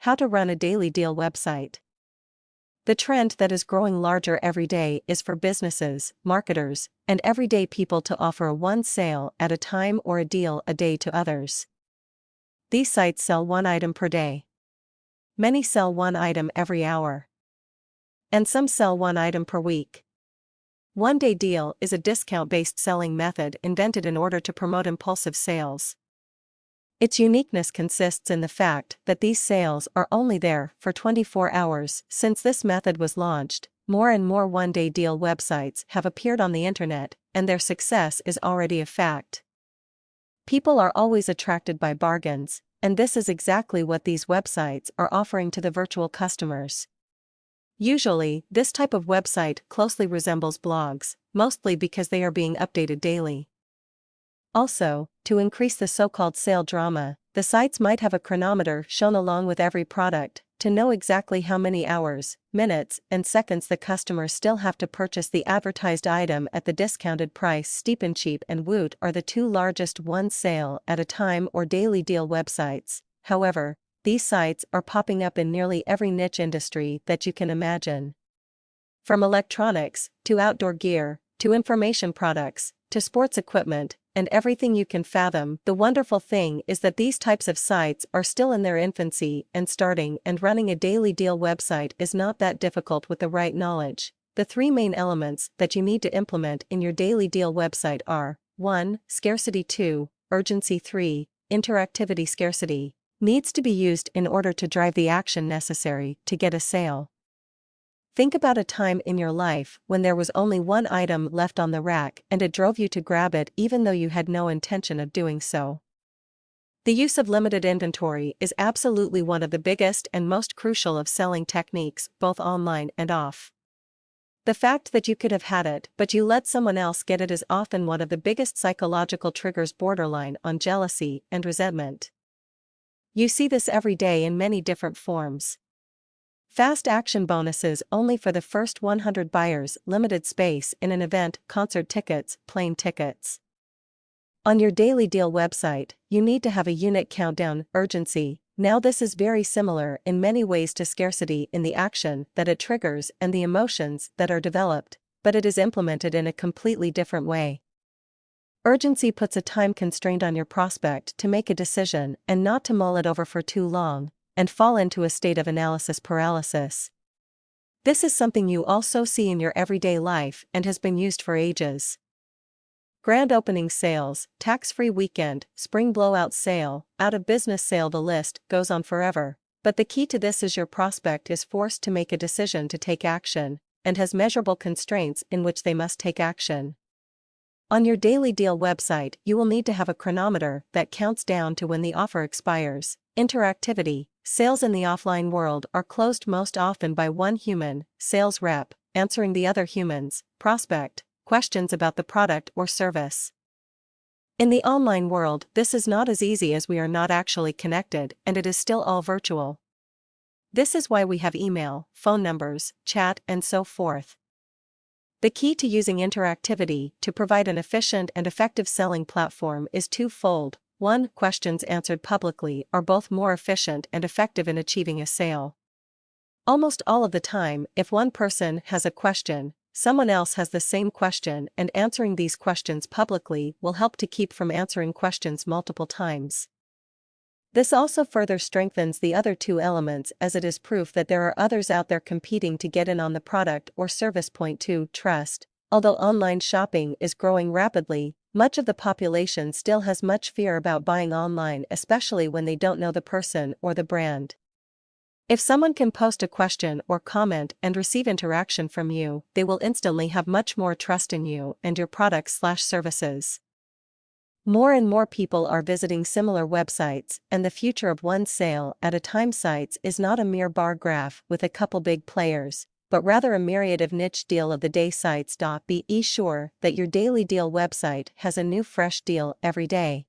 How to run a daily deal website. The trend that is growing larger every day is for businesses, marketers, and everyday people to offer a one sale at a time or a deal a day to others. These sites sell one item per day. Many sell one item every hour. And some sell one item per week. One-day deal is a discount-based selling method invented in order to promote impulsive sales. Its uniqueness consists in the fact that these sales are only there for 24 hours. Since this method was launched, more and more one-day deal websites have appeared on the internet, and their success is already a fact. People are always attracted by bargains, and this is exactly what these websites are offering to the virtual customers. Usually, this type of website closely resembles blogs, mostly because they are being updated daily. Also, to increase the so-called sale drama, the sites might have a chronometer shown along with every product, to know exactly how many hours, minutes, and seconds the customers still have to purchase the advertised item at the discounted price. SteepNCheap and Woot are the two largest one sale at a time or daily deal websites. However, these sites are popping up in nearly every niche industry that you can imagine. From electronics, to outdoor gear, to information products, to sports equipment, and everything you can fathom. The wonderful thing is that these types of sites are still in their infancy, and starting and running a daily deal website is not that difficult with the right knowledge. The three main elements that you need to implement in your daily deal website are: 1. Scarcity. 2. Urgency. 3. Interactivity. Scarcity needs to be used in order to drive the action necessary to get a sale. Think about a time in your life when there was only one item left on the rack and it drove you to grab it even though you had no intention of doing so. The use of limited inventory is absolutely one of the biggest and most crucial of selling techniques, both online and off. The fact that you could have had it but you let someone else get it is often one of the biggest psychological triggers, borderline on jealousy and resentment. You see this every day in many different forms. Fast action bonuses only for the first 100 buyers, limited space in an event, concert tickets, plane tickets. On your daily deal website, you need to have a unit countdown. Urgency. Now this is very similar in many ways to scarcity in the action that it triggers and the emotions that are developed, but it is implemented in a completely different way. Urgency puts a time constraint on your prospect to make a decision and not to mull it over for too long and fall into a state of analysis paralysis. This is something you also see in your everyday life and has been used for ages. Grand opening sales, tax-free weekend, spring blowout sale, out-of-business sale. The list goes on forever, but the key to this is your prospect is forced to make a decision to take action, and has measurable constraints in which they must take action. On your daily deal website, you will need to have a chronometer that counts down to when the offer expires. Interactivity. Sales in the offline world are closed most often by one human, sales rep, answering the other human's, prospect, questions about the product or service. In the online world, this is not as easy as we are not actually connected and it is still all virtual. This is why we have email, phone numbers, chat, and so forth. The key to using interactivity to provide an efficient and effective selling platform is twofold. 1. Questions answered publicly are both more efficient and effective in achieving a sale. Almost all of the time, if one person has a question, someone else has the same question, and answering these questions publicly will help to keep from answering questions multiple times. This also further strengthens the other two elements as it is proof that there are others out there competing to get in on the product or service. Point 2. Trust. Although online shopping is growing rapidly, much of the population still has much fear about buying online, especially when they don't know the person or the brand. If someone can post a question or comment and receive interaction from you, they will instantly have much more trust in you and your products/services. More and more people are visiting similar websites, and the future of one sale at a time sites is not a mere bar graph with a couple big players, but rather a myriad of niche deal of the day sites. Be sure that your daily deal website has a new fresh deal every day.